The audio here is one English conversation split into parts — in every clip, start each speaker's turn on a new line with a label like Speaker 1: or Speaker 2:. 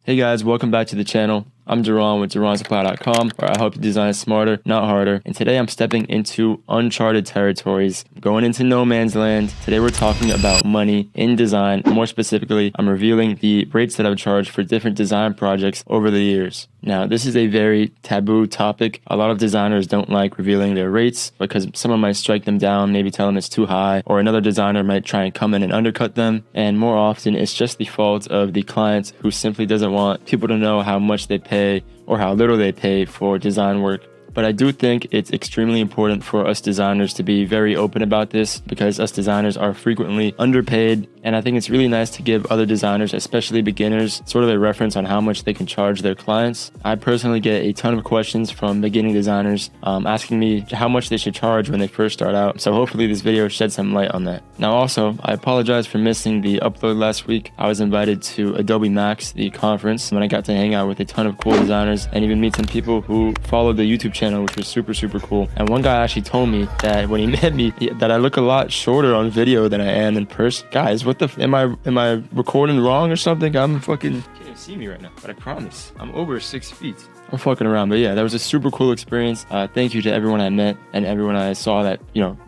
Speaker 1: Hey guys, welcome back to the channel. I'm Duran with DuranSupply.com, where I help you design smarter, not harder. And today I'm stepping into uncharted territories, going into no man's land. Today we're talking about money in design. More specifically, I'm revealing the rates that I've charged for different design projects over the years. Now, this is a very taboo topic. A lot of designers don't like revealing their rates because someone might strike them down, maybe tell them it's too high, or another designer might try and come in and undercut them. And more often, it's just the fault of the client who simply doesn't want people to know how much they pay or how little they pay for design work. But I do think it's extremely important for us designers to be very open about this because us designers are frequently underpaid. And I think it's really nice to give other designers, especially beginners, sort of a reference on how much they can charge their clients. I personally get a ton of questions from beginning designers asking me how much they should charge when they first start out. So hopefully this video sheds some light on that. Now also, I apologize for missing the upload last week. I was invited to Adobe Max, the conference, and I got to hang out with a ton of cool designers and even meet some people who follow the YouTube channel, which was super cool. And one guy actually told me that when he met me that I look a lot shorter on video than I am in person. Guys, what the am I recording wrong or something? I'm fucking can't even see me right now, but I promise I'm over 6 feet. I'm fucking around, but yeah, that was a super cool experience. Thank you to everyone I met and everyone I saw that,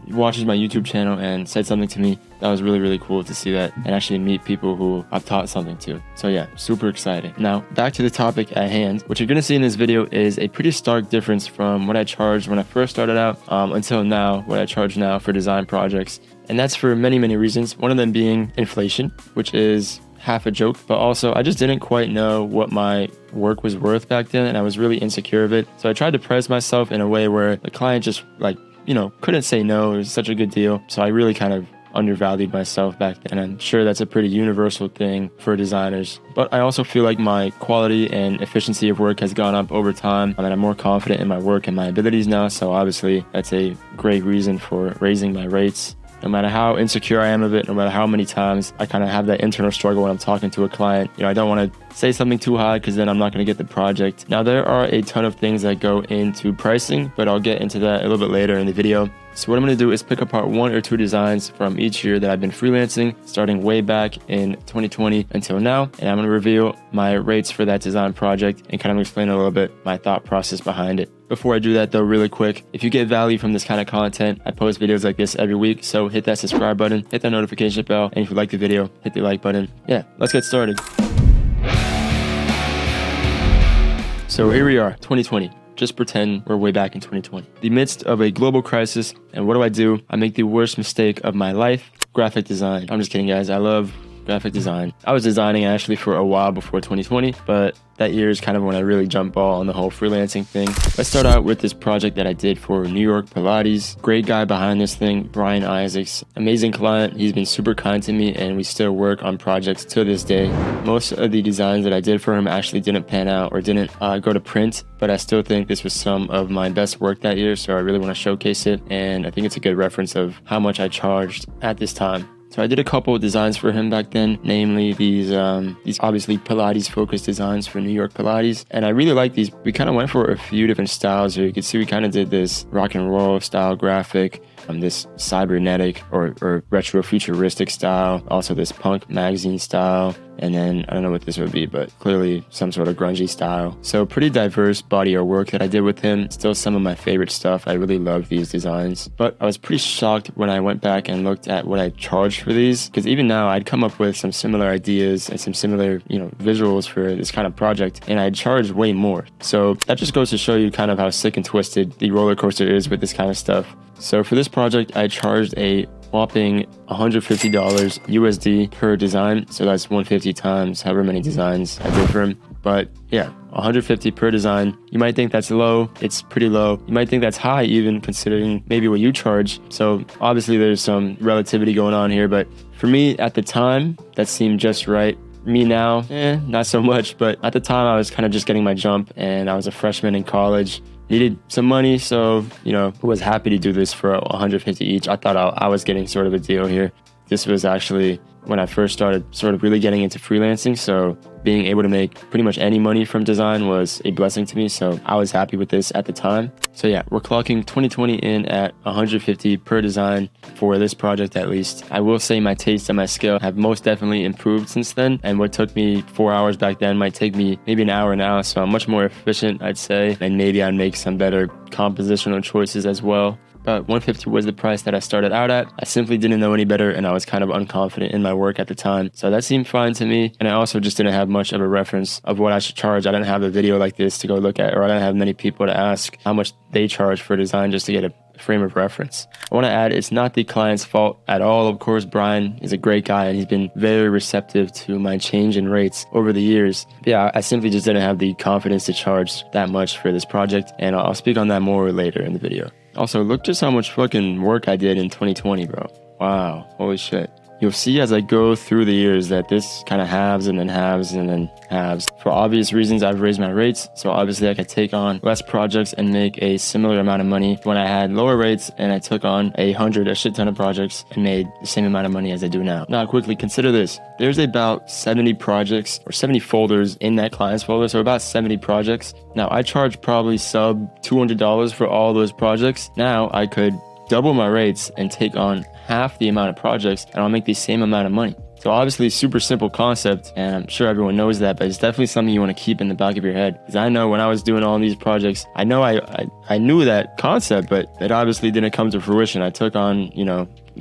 Speaker 1: watches my YouTube channel and said something to me. That was really cool to see that and actually meet people who I've taught something to. So yeah, super exciting. Now, back to the topic at hand. What you're gonna see in this video is a pretty stark difference from what I charged when I first started out until now, what I charge now for design projects. And that's for many reasons. One of them being inflation, which is half a joke, but also I just didn't quite know what my work was worth back then and I was really insecure of it. So I tried to price myself in a way where the client just couldn't say no. It was such a good deal. So I really kind of undervalued myself back then. I'm sure that's a pretty universal thing for designers. But I also feel like my quality and efficiency of work has gone up over time and I'm more confident in my work and my abilities now. So obviously that's a great reason for raising my rates. No matter how insecure I am of it, no matter how many times I kind of have that internal struggle when I'm talking to a client, I don't want to say something too high because then I'm not going to get the project. Now, there are a ton of things that go into pricing, but I'll get into that a little bit later in the video. So what I'm going to do is pick apart 1 or 2 designs from each year that I've been freelancing, starting way back in 2020 until now. And I'm going to reveal my rates for that design project and kind of explain a little bit my thought process behind it. Before I do that though, really quick, if you get value from this kind of content, I post videos like this every week. So hit that subscribe button, hit that notification bell, and if you like the video, hit the like button. Yeah, let's get started. So here we are, 2020. Just pretend we're way back in 2020. The midst of a global crisis, and what do? I make the worst mistake of my life, graphic design. I'm just kidding, guys. I love graphic design. I was designing actually for a while before 2020, but that year is kind of when I really jumped ball on the whole freelancing thing. Let's start out with this project that I did for New York Pilates. Great guy behind this thing, Brian Isaacs. Amazing client. He's been super kind to me and we still work on projects to this day. Most of the designs that I did for him actually didn't pan out or didn't go to print, but I still think this was some of my best work that year, so I really want to showcase it, and I think it's a good reference of how much I charged at this time. So I did a couple of designs for him back then, namely these obviously Pilates focused designs for New York Pilates. And I really like these. We kind of went for a few different styles here. You can see we kind of did this rock and roll style graphic, this cybernetic or retro futuristic style, also this punk magazine style, and then I don't know what this would be, but clearly some sort of grungy style. So pretty diverse body of work that I did with him. Still some of my favorite stuff. I really love these designs, but I was pretty shocked when I went back and looked at what I charged for these, because even now I'd come up with some similar ideas and some similar visuals for this kind of project, and I'd charge way more. So that just goes to show you kind of how sick and twisted the roller coaster is with this kind of stuff. So for this project, I charged a whopping $150 USD per design. So that's 150 times however many designs I did for him. But yeah, 150 per design. You might think that's low. It's pretty low. You might think that's high even considering maybe what you charge. So obviously there's some relativity going on here, but for me at the time, that seemed just right. Me now, not so much, but at the time I was kind of just getting my jump and I was a freshman in college. Needed some money, so was happy to do this for 150 each. I thought I was getting sort of a deal here. this was actually when I first started sort of really getting into freelancing. So being able to make pretty much any money from design was a blessing to me. So I was happy with this at the time. So yeah, we're clocking 2020 in at 150 per design for this project at least. I will say my taste and my skill have most definitely improved since then. And what took me 4 hours back then might take me maybe an hour now. So I'm much more efficient, I'd say. And maybe I'd make some better compositional choices as well. But 150 was the price that I started out at. I simply didn't know any better, and I was kind of unconfident in my work at the time. So that seemed fine to me. And I also just didn't have much of a reference of what I should charge. I didn't have a video like this to go look at, or I didn't have many people to ask how much they charge for design just to get a frame of reference. I want to add, it's not the client's fault at all. Of course, Brian is a great guy and he's been very receptive to my change in rates over the years. But yeah, I simply just didn't have the confidence to charge that much for this project, and I'll speak on that more later in the video. Also, look just how much fucking work I did in 2020, bro. Wow, holy shit. You'll see as I go through the years that this kind of halves and then halves and then halves. For obvious reasons, I've raised my rates. So obviously I could take on less projects and make a similar amount of money when I had lower rates, and I took on a shit ton of projects and made the same amount of money as I do now. Now quickly consider this. There's about 70 projects or 70 folders in that client's folder. So about 70 projects. Now I charge probably sub $200 for all those projects. Now I could double my rates and take on half the amount of projects, and I'll make the same amount of money. So obviously super simple concept, and I'm sure everyone knows that, but it's definitely something you want to keep in the back of your head. Because I know when I was doing all these projects, I know I knew that concept, but it obviously didn't come to fruition. I took on,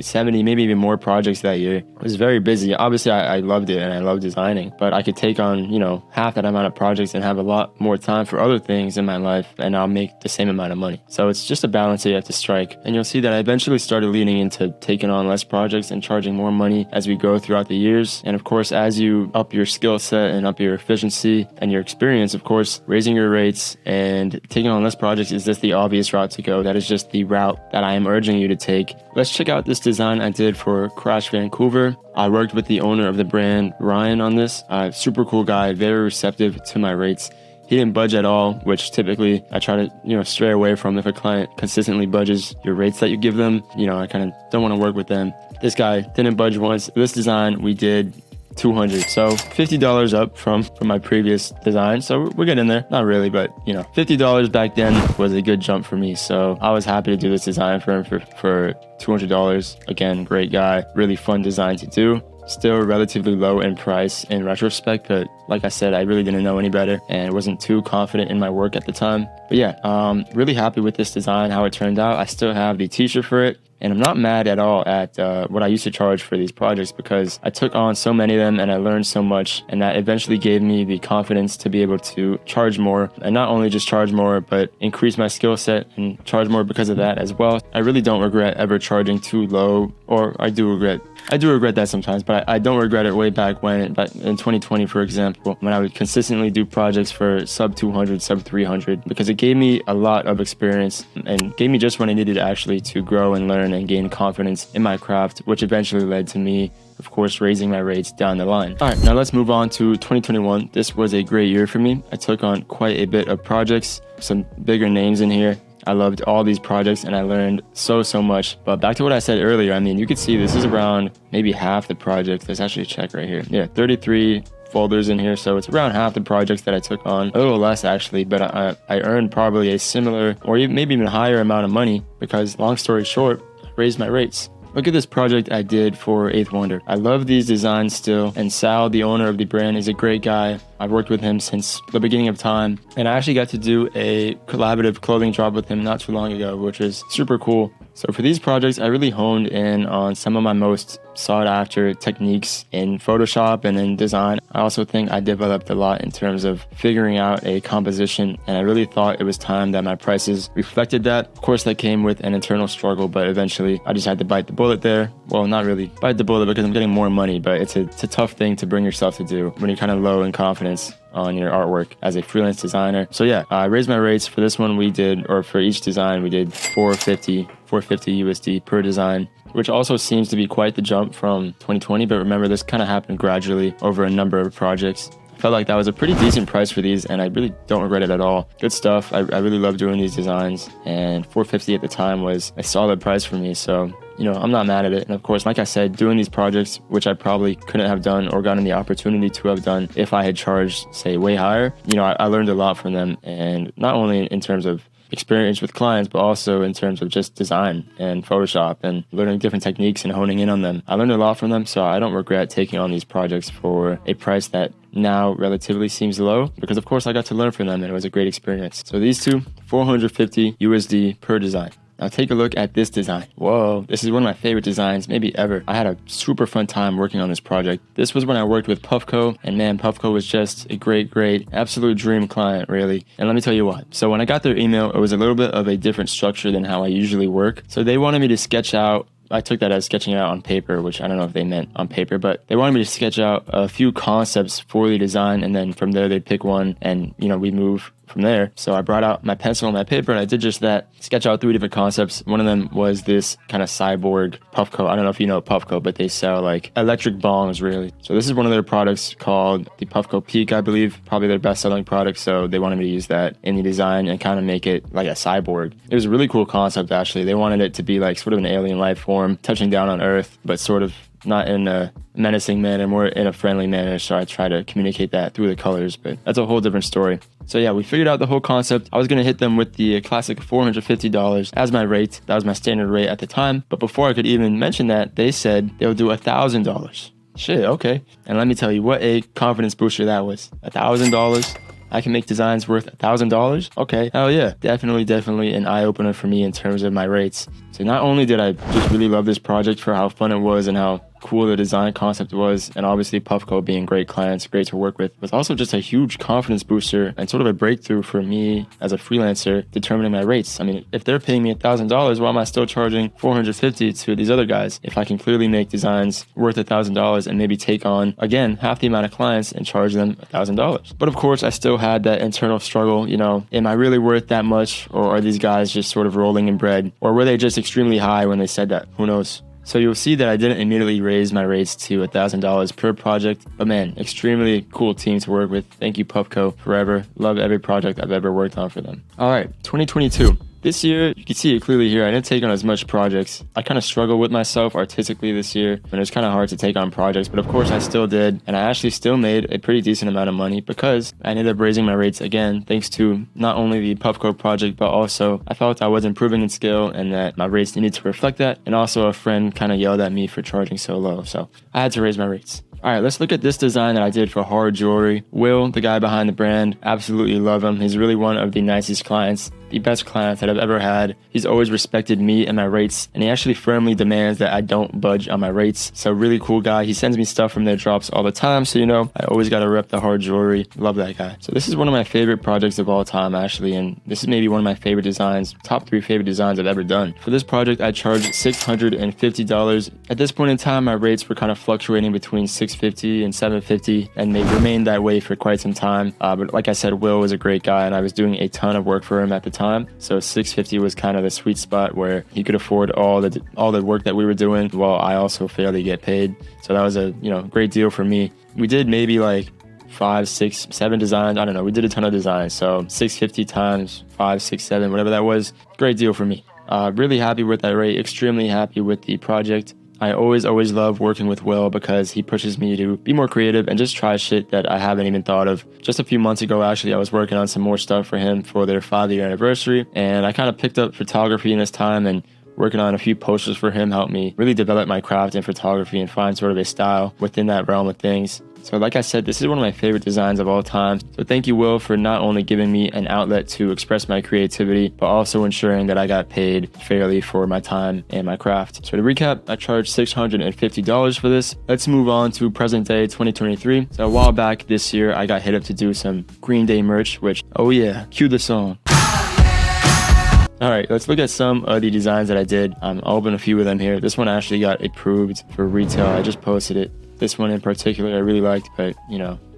Speaker 1: 70, maybe even more projects that year. I was very busy. Obviously, I loved it and I love designing, but I could take on, half that amount of projects and have a lot more time for other things in my life, and I'll make the same amount of money. So it's just a balance that you have to strike. And you'll see that I eventually started leaning into taking on less projects and charging more money as we go throughout the years. And of course, as you up your skill set and up your efficiency and your experience, of course, raising your rates and taking on less projects is just the obvious route to go. That is just the route that I am urging you to take. Let's check out this design I did for Crash Vancouver. I worked with the owner of the brand, Ryan, on this. Super cool guy, very receptive to my rates. He didn't budge at all, which typically I try to, stray away from. If a client consistently budges your rates that you give them, I kind of don't want to work with them. This guy didn't budge once. This design we did $200, so $50 up from my previous design. So we're getting there. Not really, but $50 back then was a good jump for me. So I was happy to do this design for him for $200. Again, great guy, really fun design to do. Still relatively low in price in retrospect, but like I said, I really didn't know any better and wasn't too confident in my work at the time. But yeah, really happy with this design, how it turned out. I still have the t-shirt for it. And I'm not mad at all at what I used to charge for these projects, because I took on so many of them and I learned so much, and that eventually gave me the confidence to be able to charge more, and not only just charge more, but increase my skill set and charge more because of that as well. I really don't regret ever charging too low, or I do regret that sometimes, but I don't regret it way back when, in 2020, for example, when I would consistently do projects for sub 200, sub 300, because it gave me a lot of experience and gave me just what I needed actually to grow and learn and gain confidence in my craft, which eventually led to me, of course, raising my rates down the line. All right, now let's move on to 2021. This was a great year for me. I took on quite a bit of projects, some bigger names in here. I loved all these projects and I learned so much. But back to what I said earlier, I mean, you could see this is around maybe half the projects. Let's actually check right here. Yeah, 33 folders in here, so it's around half the projects that I took on, a little less actually, but I earned probably a similar or maybe even higher amount of money, because long story short, I raised my rates. Look at this project I did for 8th Wonder. I love these designs still, and Sal, the owner of the brand, is a great guy. I've worked with him since the beginning of time, and I actually got to do a collaborative clothing drop with him not too long ago, which is super cool. So for these projects, I really honed in on some of my most sought after techniques in Photoshop and in design. I also think I developed a lot in terms of figuring out a composition, and I really thought it was time that my prices reflected that. Of course, that came with an internal struggle, but eventually I just had to bite the bullet there. Well, not really bite the bullet, because I'm getting more money, but it's a tough thing to bring yourself to do when you're kind of low in confidence on your artwork as a freelance designer. So yeah, I raised my rates for this one. For each design we did 450 USD per design, which also seems to be quite the jump from 2020. But remember, this kind of happened gradually over a number of projects. I felt like that was a pretty decent price for these, and I really don't regret it at all. Good stuff. I really love doing these designs, and 450 at the time was a solid price for me. So I'm not mad at it. And of course, like I said, doing these projects, which I probably couldn't have done or gotten the opportunity to have done if I had charged, say, way higher, I learned a lot from them. And not only in terms of experience with clients, but also in terms of just design and Photoshop and learning different techniques and honing in on them. I learned a lot from them, so I don't regret taking on these projects for a price that now relatively seems low, because of course I got to learn from them and it was a great experience. So these two, 450 USD per design. Now take a look at this design. Whoa, this is one of my favorite designs maybe ever. I had a super fun time working on this project. This was when I worked with Puffco, and man, Puffco was just a great, absolute dream client, really. And let me tell you what. So when I got their email, it was a little bit of a different structure than how I usually work. So they wanted me to sketch out, I took that as sketching out on paper, which I don't know if they meant on paper, but they wanted me to sketch out a few concepts for the design, and then from there they'd pick one, and we move from there. So I brought out my pencil and my paper, and I did just that, sketch out 3 different concepts. One of them was this kind of cyborg Puffco. I don't know if you know Puffco, but they sell like electric bongs, really. So this is one of their products called the Puffco Peak, I believe, probably their best selling product. So they wanted me to use that in the design and kind of make it like a cyborg. It was a really cool concept, actually. They wanted it to be like sort of an alien life form touching down on Earth, but sort of not in a menacing manner, more in a friendly manner. So I try to communicate that through the colors, but that's a whole different story. So yeah, we figured out the whole concept. I was going to hit them with the classic $450 as my rate. That was my standard rate at the time. But before I could even mention that, they said they'll do $1,000. Shit, okay. And let me tell you what a confidence booster that was. $1,000. I can make designs worth $1,000. Okay, hell yeah. Definitely an eye-opener for me in terms of my rates. So not only did I just really love this project for how fun it was and how cool the design concept was, and obviously Puffco being great clients, great to work with, was also just a huge confidence booster and sort of a breakthrough for me as a freelancer determining my rates. I mean, if they're paying me $1,000, why am I still charging $450 to these other guys if I can clearly make designs worth $1,000 and maybe take on, again, half the amount of clients and charge them $1,000? But of course, I still had that internal struggle, am I really worth that much, or are these guys just sort of rolling in bread, or were they just extremely high when they said that? Who knows? So you'll see that I didn't immediately raise my rates to $1,000 per project, but man, extremely cool team to work with. Thank you, Puffco, forever. Love every project I've ever worked on for them. All right, 2022. This year, you can see it clearly here, I didn't take on as much projects. I kind of struggled with myself artistically this year, and it was kind of hard to take on projects, but of course I still did, and I actually still made a pretty decent amount of money because I ended up raising my rates again, thanks to not only the Puffco project, but also I felt I was improving in skill and that my rates needed to reflect that, and also a friend kind of yelled at me for charging so low, so I had to raise my rates. All right, let's look at this design that I did for Hard Jewelry. Will, the guy behind the brand, absolutely love him. He's really one of the nicest clients, the best clients that I've ever had. He's always respected me and my rates, and he actually firmly demands that I don't budge on my rates. So really cool guy. He sends me stuff from their drops all the time, so I always got to rep the Hard Jewelry. Love that guy. So this is one of my favorite projects of all time, actually, and this is maybe one of my favorite designs, top 3 favorite designs I've ever done. For this project, I charged $650. At this point in time, my rates were kind of fluctuating between $650 and $750, and they remained that way for quite some time. But like I said, Will was a great guy, and I was doing a ton of work for him at the time. So $650 was kind of the sweet spot where he could afford all the work that we were doing, while I also fairly get paid. So that was a great deal for me. We did maybe like 5, 6, 7 designs. I don't know. We did a ton of designs. So $650 times 5, 6, 7, whatever that was, great deal for me. Really happy with that rate. Extremely happy with the project. I always love working with Will because he pushes me to be more creative and just try shit that I haven't even thought of. Just a few months ago, actually, I was working on some more stuff for him for their 5-year anniversary, and I kind of picked up photography in this time, and working on a few posters for him helped me really develop my craft in photography and find sort of a style within that realm of things. So like I said, this is one of my favorite designs of all time. So thank you, Will, for not only giving me an outlet to express my creativity, but also ensuring that I got paid fairly for my time and my craft. So to recap, I charged $650 for this. Let's move on to present day 2023. So a while back this year, I got hit up to do some Green Day merch, which, oh yeah, cue the song. All right, let's look at some of the designs that I did. I'll open a few of them here. This one actually got approved for retail. I just posted it. This one in particular I really liked, but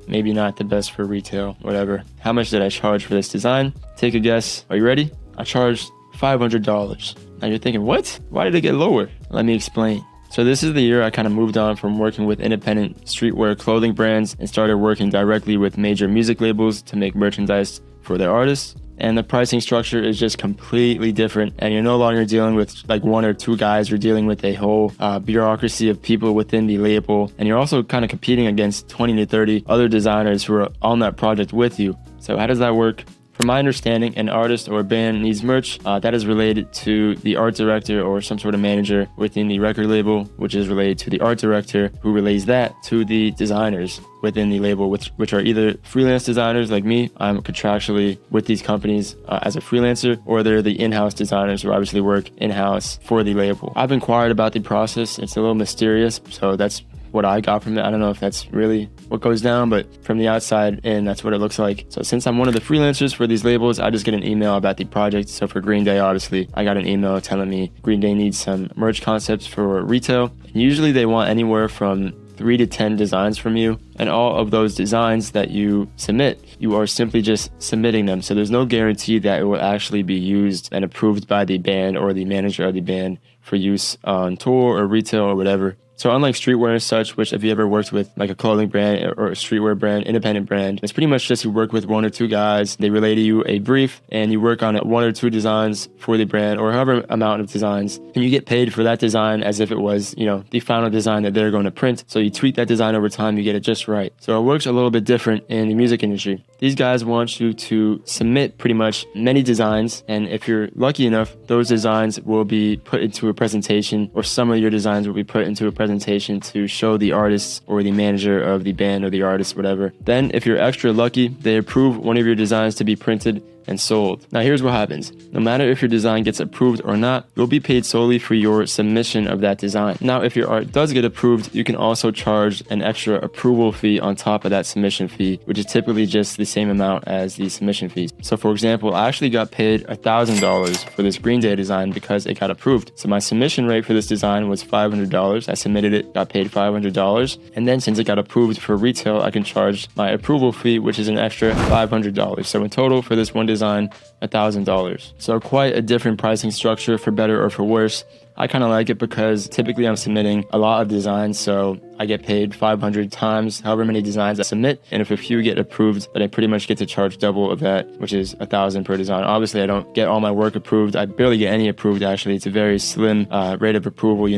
Speaker 1: maybe not the best for retail, whatever. How much did I charge for this design? Take a guess. Are you ready? I charged $500. Now you're thinking, what? Why did it get lower? Let me explain. So this is the year I kind of moved on from working with independent streetwear clothing brands and started working directly with major music labels to make merchandise for their artists. and the pricing structure is just completely different, and you're no longer dealing with like one or two guys. You're dealing with a whole bureaucracy of people within the label, and you're also kind of competing against 20 to 30 other designers who are on that project with you. So how does that work? From my understanding, an artist or band needs merch that is related to the art director or some sort of manager within the record label, which is related to the art director, who relays that to the designers within the label, which are either freelance designers like me. I'm contractually with these companies as a freelancer, or they're the in-house designers who obviously work in-house for the label. I've inquired about the process. It's a little mysterious, so that's what I got from it. I don't know if that's really what goes down, but from the outside in, that's what it looks like. So since I'm one of the freelancers for these labels, I just get an email about the project. So for Green Day, obviously, I got an email telling me Green Day needs some merch concepts for retail. And usually they want anywhere from 3 to 10 designs from you, and all of those designs that you submit, you are simply just submitting them. So there's no guarantee that it will actually be used and approved by the band or the manager of the band for use on tour or retail or whatever. So unlike streetwear and such, which if you ever worked with like a clothing brand or a streetwear brand, independent brand, it's pretty much just you work with one or two guys, they relay to you a brief, and you work on one or two designs for the brand or however amount of designs, and you get paid for that design as if it was, the final design that they're going to print. So you tweak that design over time, you get it just right. So it works a little bit different in the music industry. These guys want you to submit pretty much many designs, and if you're lucky enough, those designs will be put into a presentation, or some of your designs will be put into a presentation to show the artist or the manager of the band or the artist, whatever. Then if you're extra lucky, they approve one of your designs to be printed and sold. Now here's what happens. No matter if your design gets approved or not, you'll be paid solely for your submission of that design. Now if your art does get approved, you can also charge an extra approval fee on top of that submission fee, which is typically just the same amount as the submission fees. So for example, I actually got paid $1,000 for this Green Day design because it got approved. So my submission rate for this design was $500. I submitted it, got paid $500, and then since it got approved for retail, I can charge my approval fee, which is an extra $500. So in total for this one design, $1,000. So quite a different pricing structure, for better or for worse. I kind of like it because typically I'm submitting a lot of designs, so I get paid 500 times however many designs I submit, and if a few get approved, then I pretty much get to charge double of that, which is $1,000 per design. Obviously I don't get all my work approved. I barely get any approved, actually. It's a very slim rate of approval,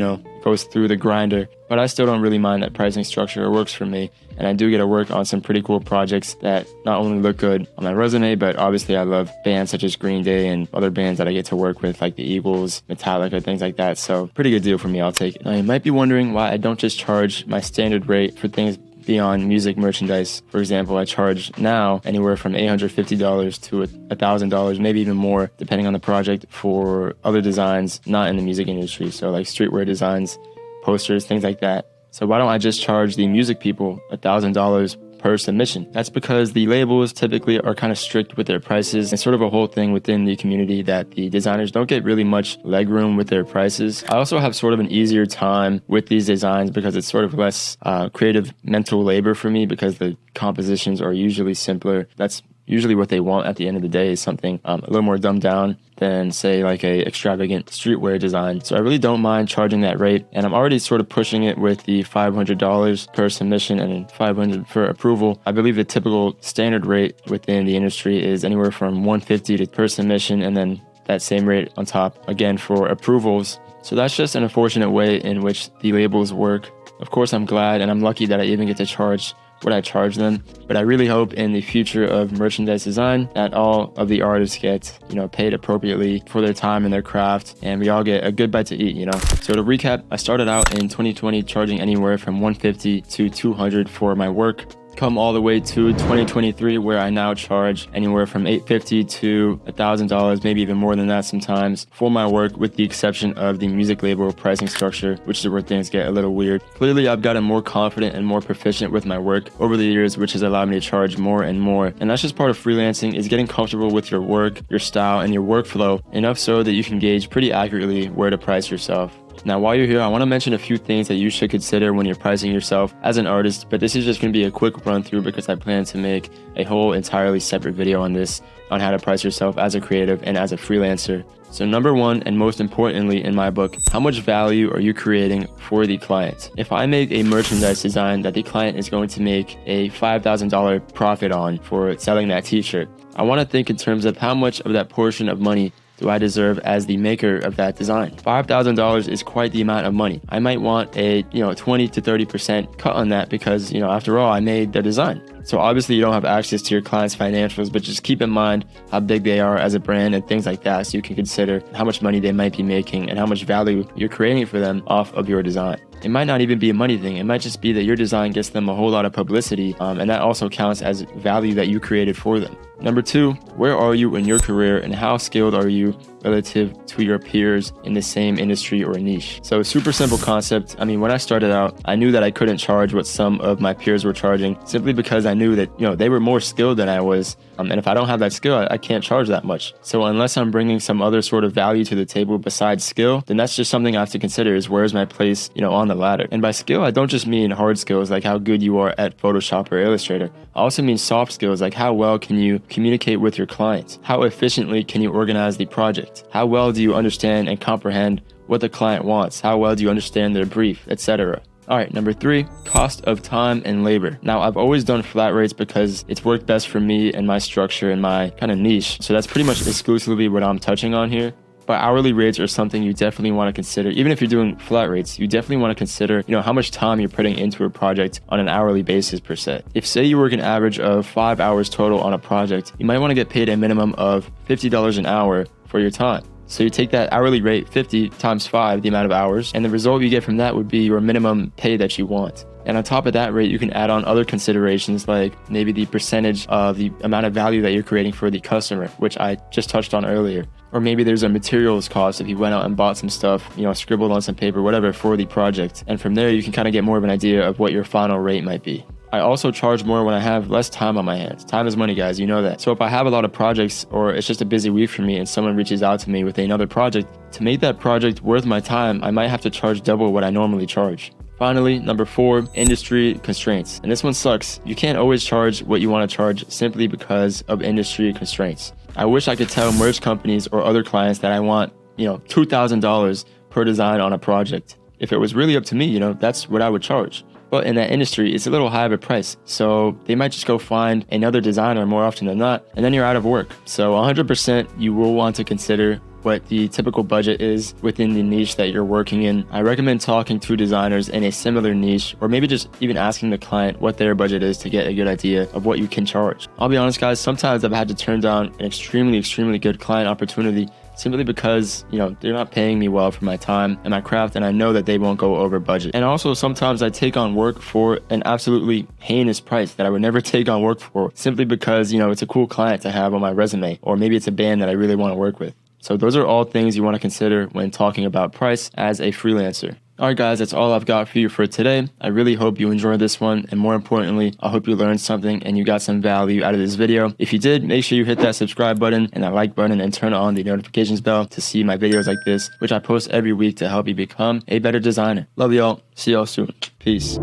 Speaker 1: goes through the grinder, but I still don't really mind that pricing structure. It works for me, and I do get to work on some pretty cool projects that not only look good on my resume, but obviously I love bands such as Green Day and other bands that I get to work with, like the Eagles, Metallica, things like that. So pretty good deal for me. I'll take it. Now you might be wondering why I don't just charge my standard rate for things beyond music merchandise. For example, I charge now anywhere from $850 to $1,000, maybe even more, depending on the project, for other designs not in the music industry. So like streetwear designs, posters, things like that. So why don't I just charge the music people $1,000 per submission? That's because the labels typically are kind of strict with their prices. It's sort of a whole thing within the community that the designers don't get really much leg room with their prices. I also have sort of an easier time with these designs because it's sort of less creative mental labor for me, because the compositions are usually simpler. That's usually what they want at the end of the day, is something a little more dumbed down than, say, like a extravagant streetwear design. So I really don't mind charging that rate, and I'm already sort of pushing it with the $500 per submission and $500 for approval. I believe the typical standard rate within the industry is anywhere from $150 per submission, and then that same rate on top again for approvals. So that's just an unfortunate way in which the labels work. Of course, I'm glad and I'm lucky that I even get to charge what I charge them, but I really hope in the future of merchandise design that all of the artists get, paid appropriately for their time and their craft, and we all get a good bite to eat, So to recap, I started out in 2020 charging anywhere from $150 to $200 for my work. Come all the way to 2023, where I now charge anywhere from $850 to $1,000, maybe even more than that sometimes, for my work, with the exception of the music label pricing structure, which is where things get a little weird. Clearly, I've gotten more confident and more proficient with my work over the years, which has allowed me to charge more and more. And that's just part of freelancing, is getting comfortable with your work, your style, and your workflow, enough so that you can gauge pretty accurately where to price yourself. Now, while you're here, I want to mention a few things that you should consider when you're pricing yourself as an artist, but this is just going to be a quick run through because I plan to make a whole entirely separate video on this, on how to price yourself as a creative and as a freelancer. So number one, and most importantly in my book, how much value are you creating for the client? If I make a merchandise design that the client is going to make a $5,000 profit on for selling that t-shirt, I want to think in terms of how much of that portion of money do I deserve as the maker of that design. $5,000 is quite the amount of money. I might want a 20 to 30% cut on that because after all, I made the design. So obviously you don't have access to your client's financials, but just keep in mind how big they are as a brand and things like that, so you can consider how much money they might be making and how much value you're creating for them off of your design. It might not even be a money thing. It might just be that your design gets them a whole lot of publicity, and that also counts as value that you created for them. Number two, where are you in your career and how skilled are you relative to your peers in the same industry or niche? So super simple concept. I mean, when I started out, I knew that I couldn't charge what some of my peers were charging simply because I knew that, they were more skilled than I was. And if I don't have that skill, I can't charge that much. So unless I'm bringing some other sort of value to the table besides skill, then that's just something I have to consider is where's my place, on the ladder. And by skill, I don't just mean hard skills like how good you are at Photoshop or Illustrator. I also mean soft skills like how well can you communicate with your clients? How efficiently can you organize the project? How well do you understand and comprehend what the client wants? How well do you understand their brief, etc.? All right, number three, cost of time and labor. Now, I've always done flat rates because it's worked best for me and my structure and my kind of niche. So that's pretty much exclusively what I'm touching on here. But hourly rates are something you definitely want to consider. Even if you're doing flat rates, you definitely want to consider, how much time you're putting into a project on an hourly basis per se. If say you work an average of 5 hours total on a project, you might want to get paid a minimum of $50 an hour for your time. So you take that hourly rate, 50 times 5, the amount of hours, and the result you get from that would be your minimum pay that you want. And on top of that rate, you can add on other considerations like maybe the percentage of the amount of value that you're creating for the customer, which I just touched on earlier. Or maybe there's a materials cost if you went out and bought some stuff, scribbled on some paper, whatever, for the project. And from there, you can kind of get more of an idea of what your final rate might be. I also charge more when I have less time on my hands. Time is money, guys, you know that. So if I have a lot of projects or it's just a busy week for me and someone reaches out to me with another project, to make that project worth my time, I might have to charge double what I normally charge. Finally, number four, industry constraints. And this one sucks. You can't always charge what you want to charge simply because of industry constraints. I wish I could tell merch companies or other clients that I want, $2,000 per design on a project. If it was really up to me, that's what I would charge. But in that industry, it's a little high of a price. So they might just go find another designer more often than not, and then you're out of work. So 100% you will want to consider what the typical budget is within the niche that you're working in. I recommend talking to designers in a similar niche, or maybe just even asking the client what their budget is to get a good idea of what you can charge. I'll be honest, guys, sometimes I've had to turn down an extremely good client opportunity simply because, they're not paying me well for my time and my craft, and I know that they won't go over budget. And also sometimes I take on work for an absolutely heinous price that I would never take on work for simply because, it's a cool client to have on my resume, or maybe it's a band that I really want to work with. So those are all things you want to consider when talking about price as a freelancer. All right, guys, that's all I've got for you for today. I really hope you enjoyed this one. And more importantly, I hope you learned something and you got some value out of this video. If you did, make sure you hit that subscribe button and that like button and turn on the notifications bell to see my videos like this, which I post every week to help you become a better designer. Love y'all. See y'all soon. Peace.